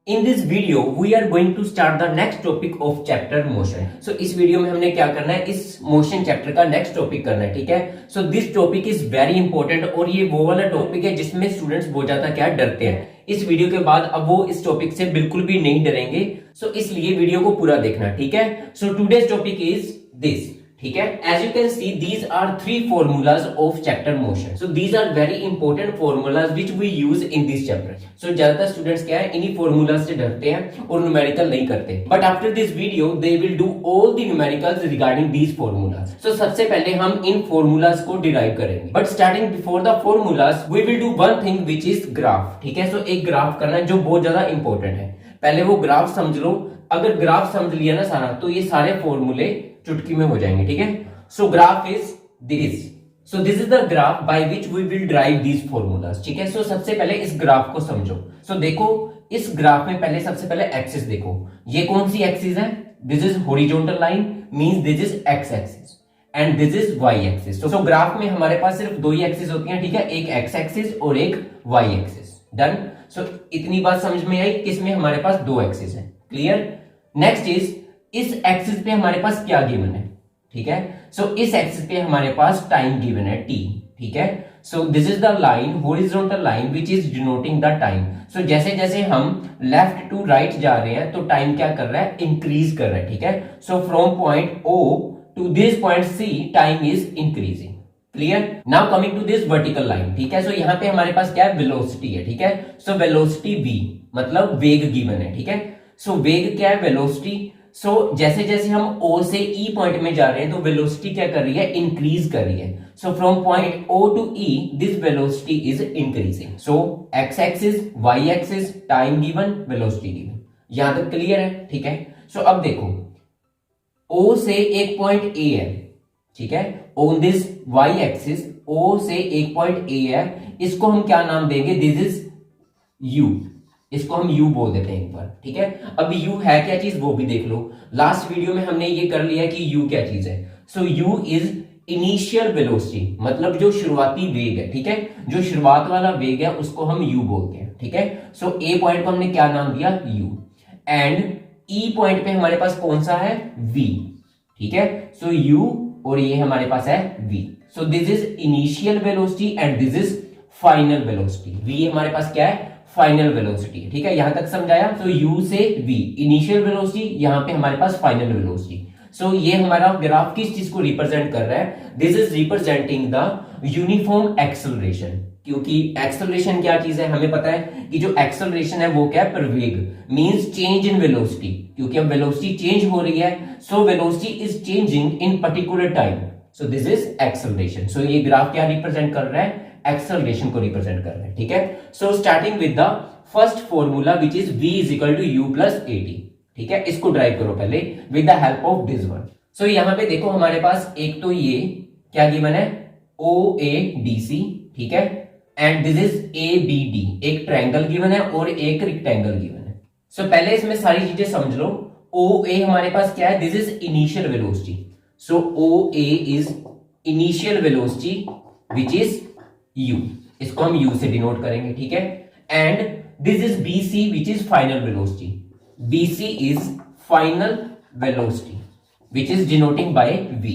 In this video, we are going to start the next topic of chapter motion. So इस video में हमने क्या करना है, इस मोशन चैप्टर का नेक्स्ट टॉपिक करना है, ठीक है। So this topic is very important और ये वो वाला टॉपिक है जिसमें स्टूडेंट्स बहुत ज्यादा क्या डरते हैं। इस वीडियो के बाद अब वो इस टॉपिक से बिल्कुल भी नहीं डरेंगे। सो इसलिए वीडियो को पूरा देखना, ठीक है। So today's topic is this, ठीक है। As you can see these are three formulas of chapter motion. So these are very important formulas which we use in this chapter. So ज्यादातर स्टूडेंट्स क्या है, इन्हीं फॉर्मूलाज से डरते हैं और न्यूमेरिकल नहीं करते। But after this video they will do all the numericals regarding these formulas. So सबसे पहले हम इन फॉर्मूलाज को डिराइव करेंगे। But starting before the formulas we will do one thing which is graph, ठीक है। सो एक ग्राफ करना है जो बहुत ज्यादा इंपॉर्टेंट है। पहले वो ग्राफ समझ लो। अगर ग्राफ समझ लिया ना सारा, तो ये सारे फॉर्मूले चुटकी में हो जाएंगे, ठीक है। So graph is this. So this is the graph by which we will derive these formulas, ठीक है। So सबसे पहले इस ग्राफ को समझो। So देखो इस ग्राफ में पहले सबसे पहले एक्सिस देखो। ये कौन सी एक्सिस है? This is horizontal line, means this is x axis and this is y axis. So graph में हमारे पास सिर्फ दो ही एक्सिस होती हैं, ठीक है। एक x axis और एक y axis। डन। So इतनी बात समझ में आई, किसमें हमारे पास दो एक्सिस है। क्लियर। नेक्स्ट इज इस एक्सिस पे हमारे पास क्या गिवन है, ठीक है। सो इस एक्सिस पे हमारे पास टाइम गिवन है t, ठीक है। So this is the line, horizontal line which is denoting the time. So जैसे जैसे हम लेफ्ट टू राइट जा रहे हैं तो टाइम क्या कर रहा है, इंक्रीज कर रहा है, ठीक है। So from point O to this point C time is increasing. Clear. Now coming to this vertical line, ठीक है। सो यहाँ पे हमारे पास क्या है, वेलोसिटी है, ठीक है। सो वेलोसिटी v मतलब वेग गिवन है, ठीक है। सो वेग क्या है, वेलोसिटी। सो जैसे जैसे हम O से E पॉइंट में जा रहे हैं तो वेलोसिटी क्या कर रही है, इंक्रीज कर रही है। So from point O to E this velocity is increasing. So x axis, y axis, time given, velocity given. यहां तक क्लियर है, ठीक है। सो अब देखो O से एक पॉइंट A है, ठीक है। On this y axis O से एक पॉइंट A है, इसको हम क्या नाम देंगे, दिस इज U। इसको हम u बोल देते हैं एक बार, ठीक है। अब u है क्या चीज वो भी देख लो। लास्ट वीडियो में हमने ये कर लिया कि u क्या चीज है। सो u इज इनिशियल वेलोसिटी, मतलब जो शुरुआती वेग है, ठीक है। जो शुरुआत वाला वेग है उसको हम u बोलते हैं, ठीक है। सो a पॉइंट को हमने क्या नाम दिया, u। एंड e पॉइंट पे हमारे पास कौन सा है, v, ठीक है। सो u और ये हमारे पास है v। So this is initial velocity and this is final velocity. v हमारे पास क्या है, फाइनल वेलोसिटी, ठीक है। यहां तक समझाया। तो u से v इनिशियल वेलोसिटी, यहां पे हमारे पास फाइनल वेलोसिटी। सो ये हमारा ग्राफ किस चीज को रिप्रेजेंट कर रहा है, this is representing the uniform acceleration. क्योंकि एक्सेलरेशन क्या चीज है, हमें पता है कि जो एक्सेलरेशन है वो क्या है, प्रवेग, मींस चेंज इन वेलोसिटी। क्योंकि अब वेलोसिटी चेंज हो रही है, so velocity is changing in particular time. So this is acceleration. So ये ग्राफ क्या रिप्रेजेंट कर रहा है, एक्सेलरेशन को रिप्रेजेंट कर रहा है, ठीक है। So starting with the first formula which is v is equal to u plus at, ठीक है। इसको ड्राइव करो पहले with the help of this one. So यहां पे देखो हमारे पास एक तो ये क्या गिवन है, OADC, ठीक है। एंड दिस इज ABD, एक ट्रायंगल गिवन है और एक रेक्टेंगल गिवन है। सो पहले इसमें सारी चीजें समझ लो। OA हमारे पास क्या है, this is initial velocity. So OA is initial velocity which is u, इसको हम u से डिनोट करेंगे, ठीक है। And this is BC which is final velocity. BC is final velocity which is denoting by v।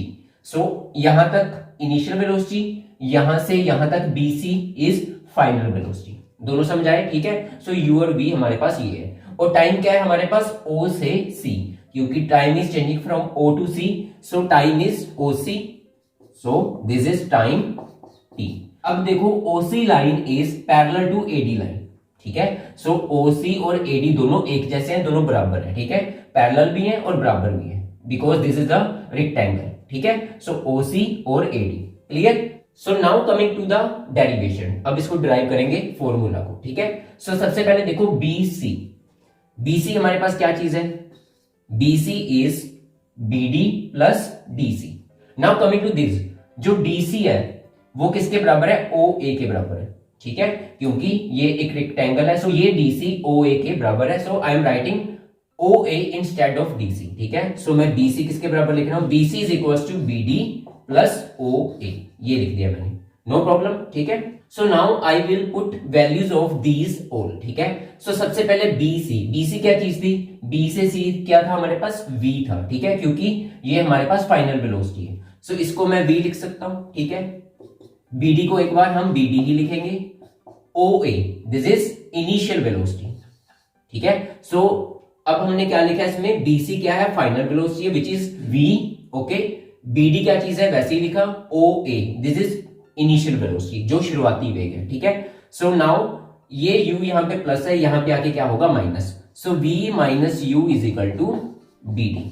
So यहां तक initial velocity, यहां से यहां तक BC इज फाइनल वेलोसिटी। दोनों समझाए, ठीक है। सो u और v हमारे पास ये है। और टाइम क्या है हमारे पास, O से C, क्योंकि time is changing from O to C, so time is OC। So this is time t। अब देखो OC line is parallel to AD line, ठीक है। सो OC और AD दोनों एक जैसे हैं, दोनों बराबर है, ठीक है। पैरेलल भी है और बराबर भी है, because this is the rectangle, ठीक है। सो OC और AD, clear. So now coming to the derivation, अब इसको डिराइव करेंगे फॉर्मूला को, ठीक है। सो सबसे पहले देखो BC हमारे पास क्या चीज है, BC is BD plus DC। Now coming to this, जो DC है वो किसके बराबर है, OA के बराबर है, ठीक है। क्योंकि ये एक रेक्टेंगल है, सो ये DC OA के बराबर है। So I am writing OA instead of DC, ठीक है। सो मैं BC किसके बराबर लिख रहा हूं, BC is equal to BD plus OA, ये लिख दिया मैंने, नो प्रॉब्लम, ठीक है। So now I will put values of these all, ठीक है। सो सबसे पहले बीसी क्या चीज थी, बी से सी क्या था हमारे पास, वी था, ठीक है, क्योंकि ये हमारे पास फाइनल वेलोसिटी है। सो इसको मैं वी लिख सकता हूं, ठीक है। बीडी को एक बार हम बीडी ही लिखेंगे। ओ A, this is initial velocity, ठीक है। सो अब हमने क्या लिखा है इसमें, बीसी क्या है, final velocity which is V, okay. BD क्या चीज है, वैसे ही लिखा। O A, this is initial velocity, जो शुरुआती वेग है, ठीक है। सो नाउ ये u यहां पे प्लस है, यहां पे आके क्या होगा, minus. So v minus u is equal to B D,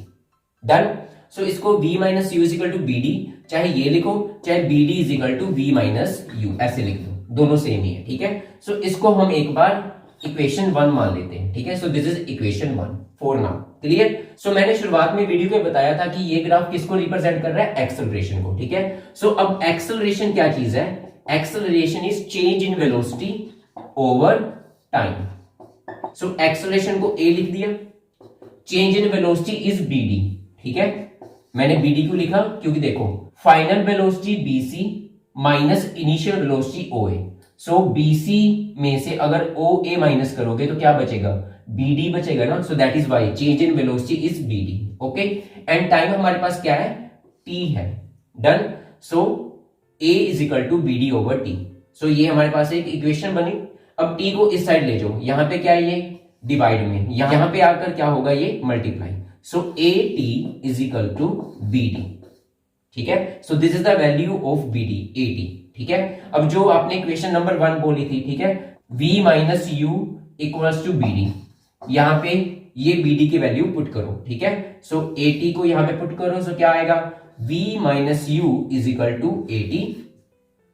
done. So इसको v minus u is equal to B D, चाहे ये लिखो चाहे B D is equal to v minus u, ऐसे लिख दो, दोनों सेम ही है, ठीक है। सो इसको हम एक बार इक्वेशन 1 मान लेते हैं, ठीक है। So this is equation 1 for now, clear. सो मैंने शुरुआत में वीडियो में बताया था कि ये ग्राफ किसको रिप्रेजेंट कर रहा है, एक्सेलरेशन को, ठीक है। सो अब एक्सेलरेशन क्या चीज है, acceleration is change in velocity over time. So acceleration को ए लिख दिया, change in velocity is BD, ठीक है। मैंने बीडी को लिखा क्योंकि देखो final velocity BC minus initial velocity O A. So BC में से अगर ओ ए माइनस करोगे तो क्या बचेगा, बीडी बचेगा ना। So that is why change in velocity is BD, okay. And time हमारे पास क्या है, टी है, done. So a is equal to BD over t. So ये हमारे पास एक इक्वेशन बनी। अब टी को इस साइड ले जाओ, यहां पे क्या है, ये डिवाइड में, यहां पे आकर क्या होगा, ये multiply. So A T is equal to B D, ठीक है। So this is the value of B D, A T, ठीक है। अब जो आपने इक्वेशन नंबर 1 बोली थी, ठीक है, v minus U equals to B D, यहां पे ये बी डी की वैल्यू पुट करो, ठीक है। सो ए टी को यहां पे पुट करो, सो क्या आएगा, v minus u is equal to A t.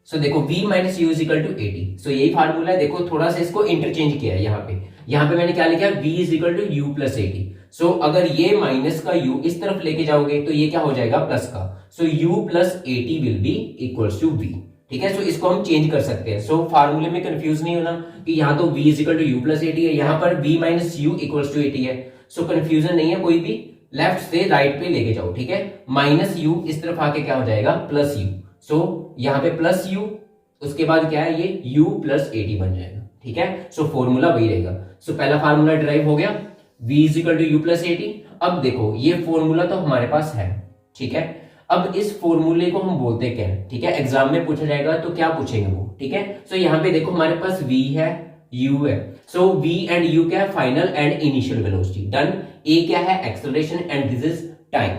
So देखो v minus u is equal to A t, so यही फार्मूला है। देखो थोड़ा सा इसको इंटरचेंज किया है, यहां पे मैंने क्या लिखा, v is equal to you plus A t. So अगर ये माइनस का u इस तरफ लेके जाओगे तो ये क्या हो जाएगा, प्लस का। So u plus A T will be equals to v, ठीक है। सो इसको हम चेंज कर सकते हैं। सो फार्मूले में कंफ्यूज नहीं होना कि यहां तो v is equal to you plus A T है, यहां पर v minus U equals to A T है। सो कंफ्यूजन नहीं है कोई भी, लेफ्ट से राइट पे लेके जाओ, ठीक है। माइनस यू इस तरफ आके क्या हो जाएगा, प्लस यू। सो यहां पे प्लस यू, उसके बाद क्या है, ये u प्लस ए टी बन जाएगा, ठीक है। सो फॉर्मूला वही रहेगा। सो पहला फार्मूला डिराइव हो गया, v is equal to you plus A T. अब देखो ये फॉर्मूला तो हमारे पास है, ठीक है। अब इस फॉर्मूले को हम बोलते क्या है, ठीक है। एग्जाम में पूछा जाएगा तो क्या पूछेंगे वो, ठीक है। सो यहाँ पे देखो हमारे पास v है, u है। सो v एंड u क्या है, final and initial velocity, done. a क्या है, acceleration, and this is time.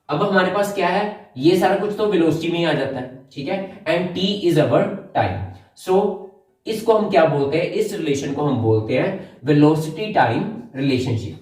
अब हमारे पास क्या है, ये सारा कुछ तो वेलोसिटी में ही आ जाता है, ठीक है। And t is our time. So इसको हम क्या बोलते हैं, इस रिलेशन को हम बोलते हैं वेलोसिटी टाइम रिलेशनशिप।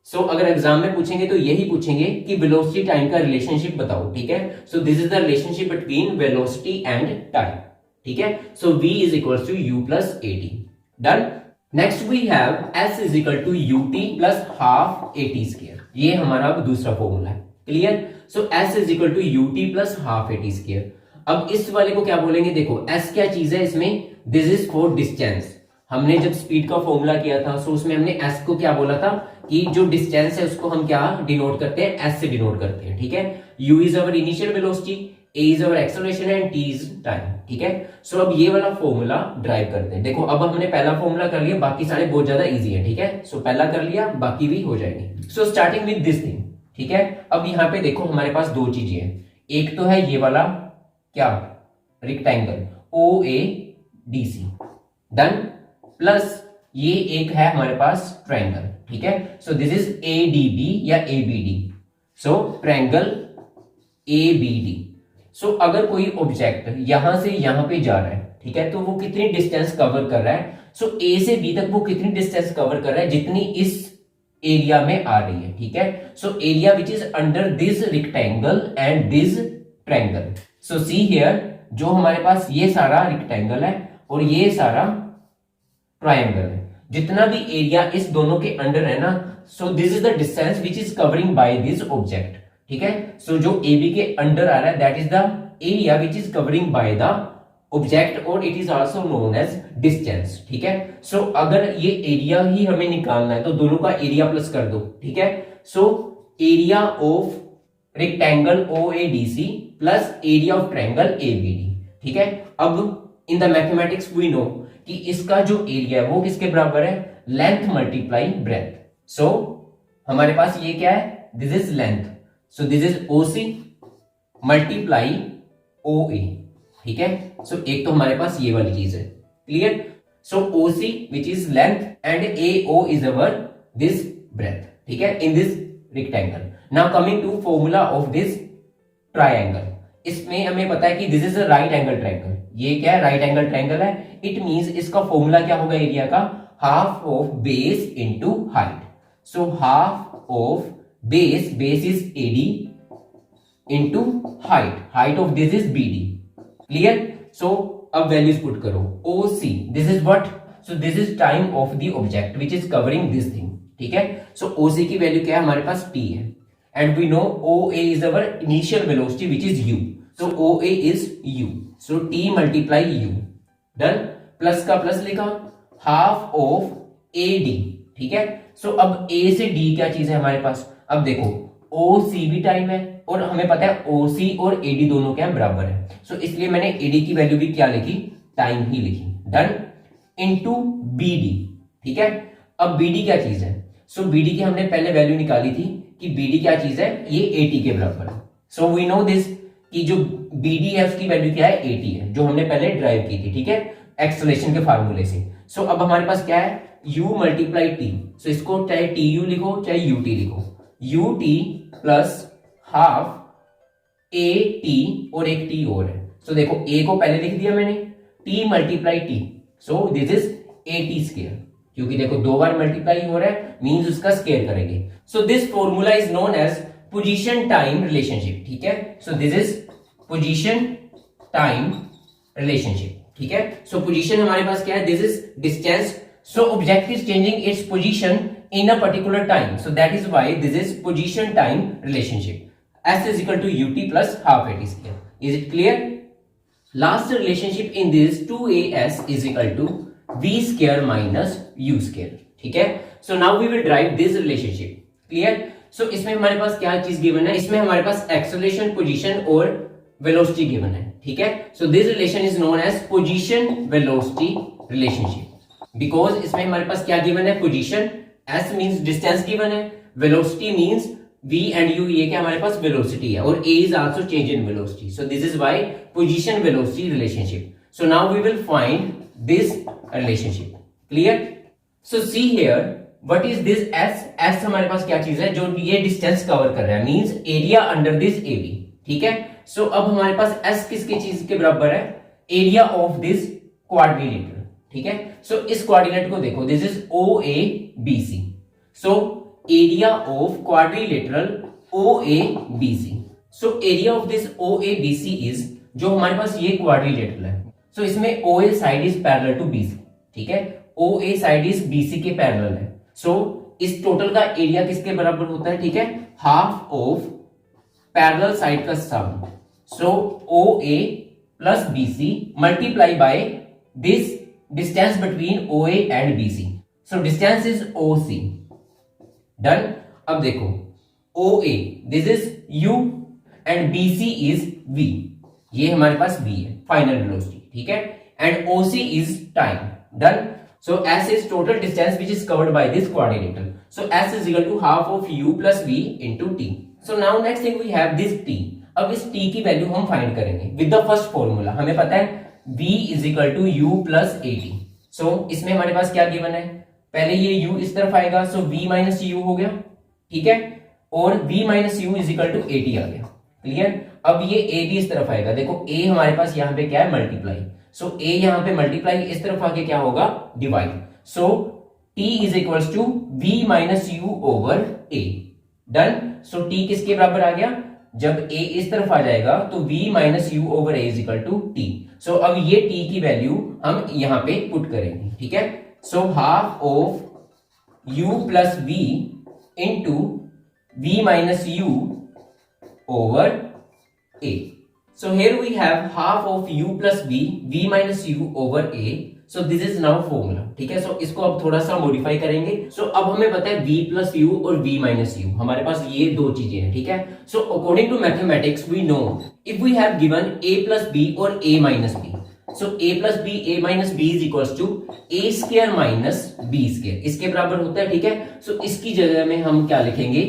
सो अगर एग्जाम में पूछेंगे तो यही पूछेंगे कि वेलोसिटी टाइम का रिलेशनशिप बताओ, ठीक है। So this is the relationship between velocity and time, ठीक है। So v is equal to you plus A T, done. Next we have s is equal to U T plus half A T square. ये हमारा अब दूसरा formula है, clear. So s is equal to U T plus half A T square. अब इस वाले को क्या बोलेंगे, देखो s क्या चीज है इसमें, दिस इज फॉर डिस्टेंस। हमने जब स्पीड का फॉर्मूला किया था, सो उसमें हमने s को क्या बोला था कि जो डिस्टेंस है उसको हम क्या डिनोट करते हैं, s से डिनोट करते हैं, ठीक है। u is our initial velocity, a is our acceleration and t is time, ठीक है। सो अब ये वाला फॉर्मूला ड्राइव करते हैं। देखो अब हमने पहला फॉर्मूला कर लिया, बाकी सारे बहुत ज्यादा इजी है, ठीक है। सो पहला कर लिया, बाकी भी हो जाएंगे। सो स्टार्टिंग विद दिस थिंग, ठीक है। अब यहाँ पे देखो हमारे पास दो चीजें हैं, एक तो है ये वाला क्या, rectangle O A D C, done, plus ये एक है हमारे पास ट्रायंगल, ठीक है। So this is A D B या A B D. So triangle A B D. So अगर कोई ऑब्जेक्ट यहां से यहां पे जा रहा है, ठीक है, तो वो कितनी डिस्टेंस कवर कर रहा है, सो ए से बी तक वो कितनी डिस्टेंस कवर कर रहा है, जितनी इस एरिया में आ रही है, ठीक है। So area which is under this rectangle and this triangle. So see here, जो हमारे पास ये सारा रेक्टेंगल है और ये सारा ट्रायंगल है, जितना भी एरिया इस दोनों के अंडर है ना, so this is the distance which is covering by this object, ठीक है। सो जो ए बी के अंडर आ रहा है that is the area which is covering by the object, और it is also known as distance, ठीक है। सो अगर ये एरिया ही हमें निकालना है तो दोनों का एरिया प्लस कर दो, ठीक है। So area of rectangle O A D C plus area of triangle A B D, ठीक है। अब in the mathematics we know कि इसका जो एरिया है वो किसके बराबर है, लेंथ मल्टीप्लाई ब्रेथ। सो हमारे पास ये क्या है, this is length, so this is OC multiply OA, ठीक है। सो एक तो हमारे पास ये वाली चीज है, clear. So OC which is length and AO is our this breadth, ठीक है, in this rectangle. Now coming to formula of this triangle, इसमें हमें पता है कि this is a right angle triangle, ये क्या है, राइट एंगल ट्राइंगल है। इट मींस इसका फॉर्मूला क्या होगा एरिया का, half of base into height. So half of base, base is AD into height, height of this is BD, clear. So अब वैल्यूज पुट करो, OC this is what, so this is time of the object which is covering this thing, ठीक है। So OC की value क्या है हमारे पास, T है, and we know OA is our initial velocity which is U, so OA is U, so T multiply U, done। Plus का plus लिखा, हाफ ऑफ AD, ठीक है। सो अब A से D क्या चीज है हमारे पास, अब देखो OC भी टाइम है और हमें पता है OC और AD दोनों क्या बराबर है, सो इसलिए मैंने AD की वैल्यू भी क्या लिखी, टाइम ही लिखी, डन, इनटू BD, ठीक है। अब BD क्या चीज है, सो BD की हमने पहले वैल्यू निकाली थी कि BD क्या चीज है, ये 80 के बराबर है। सो वी नो दिस कि जो BD है उसकी वैल्यू क्या है, 80 है, जो हमने पहले ड्राइव की थी, ठीक है, एक्सेलरेशन के फार्मूले से। सो अब हमारे पास क्या है, U मल्टीप्लाई T, सो इसको चाहे TU लिखो चाहे UT लिखो, UT प्लस हाफ AT और एक T और है। सो देखो A को पहले लिख दिया मैंने, T multiply T, so this is AT square, क्योंकि देखो दो बार मल्टीप्लाई हो रहा है मींस उसका स्क्वायर करेंगे। So this formula is known as position time relationship, ठीक है। So this is position time relationship, ठीक है। सो पोजीशन हमारे पास क्या है, this is distance, so object is changing its position in a particular time, so that is why this is position time relationship. S is equal to UT plus half AT square. Is it clear? Last relationship in this 2AS is equal to V square minus U square, ठीक है। So now we will derive this relationship. Clear? So इसमें हमारे पास क्या चीज given है, इसमें हमारे पास एक्सेलरेशन, पोजीशन और वेलोसिटी गिवन है, ठीक है। So this relation is known as position velocity relationship because इसमें हमारे पास क्या गिवन है, position, S means distance given है, velocity means V and U, ये क्या हमारे पास वेलोसिटी है, और A is also change in velocity, so this is why position velocity relationship. So now we will find this relationship, clear? So see here, what is this S? S हमारे पास क्या चीज है, जो ये डिस्टेंस कवर कर रहा है, means area under this AB, ठीक है। सो अब हमारे पास S किसके चीज के बराबर है, एरिया ऑफ दिस क्वाड्रिलेटरल, ठीक है। सो इस क्वाड्रिलेटरल को देखो, this is OABC, so area of quadrilateral OABC. So area of this OABC is, जो हमारे पास ये quadrilateral है, so इसमें OA side is parallel to BC, ठीक है, OA side is BC के parallel है। so इस टोटल का एरिया किसके बराबर होता है, ठीक है, हाफ ऑफ पैरेलल साइड का सम, so OA plus BC multiply by this distance between OA and BC, so distance is OC, done. अब देखो OA this is U and BC is V, ये हमारे पास V है, फाइनल वेलोसिटी, ठीक है, and OC is time, done. So S is total distance which is covered by this quadrilateral, so S is equal to half of U plus V into T। So now next thing we have this T, अब इस T की value हम find करेंगे with the first formula, हमें पता है V is equal to U plus AT। सो इसमें हमारे पास क्या गिवन है, पहले ये U इस तरफ आएगा, सो V माइनस U हो गया, ठीक है, और V minus U is equal to AT आ गया, क्लियर। अब ये A भी इस तरफ आएगा, देखो A हमारे पास यहाँ पे क्या है, मल्टीप्लाई, सो A यहाँ पे मल्टीप्लाई, इस तरफ आके क्या होगा, divide, so T is equal to V minus U over A, done. So T किसके बराबर आ गया, जब A इस तरफ आ जाएगा तो V minus U over A is equal to T। So अब ये T की वैल्यू हम यहाँ पे पुट करेंगे, ठीक है। So half of U plus V into V minus U over A. So here we have half of U plus V minus U over A. So this is now formula, ठीक है। So इसको अब थोड़ा सा modify करेंगे। So अब हमें पता है V plus U और V minus U, हमारे पास ये दो चीजें हैं, ठीक है। So according to mathematics we know if we have given A plus B or A minus B, so a plus B, a minus B is equal to A square minus B square, इसके बराबर होता है, ठीक है। सो इसकी जगह में हम क्या लिखेंगे,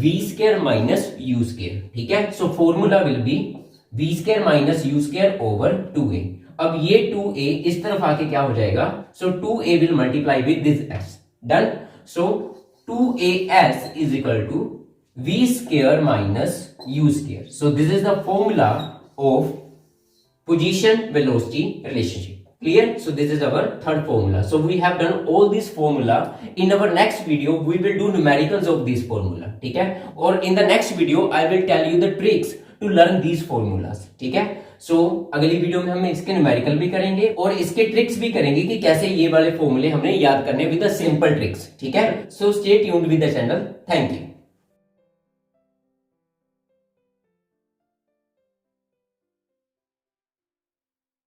v square minus u square, ठीक है। So formula will be v square minus u square over 2a। अब ये 2a इस तरफ आके क्या हो जाएगा, so 2a will multiply with this s, done. So 2as is equal to v square minus u square. So this is the formula of position velocity relationship. Clear? So this is our third formula. So we have done all this formula. In our next video we will do numericals of this formula, ठीक है। और in the next video I will tell you the tricks to learn these formulas, ठीक है। So अगली video में हम इसके numerical भी करेंगे और इसके ट्रिक्स भी करेंगे कि कैसे ये वाले फॉर्मूले हमने याद करने विद द सिंपल ट्रिक्स, ठीक है। So stay tuned with the channel. Thank you.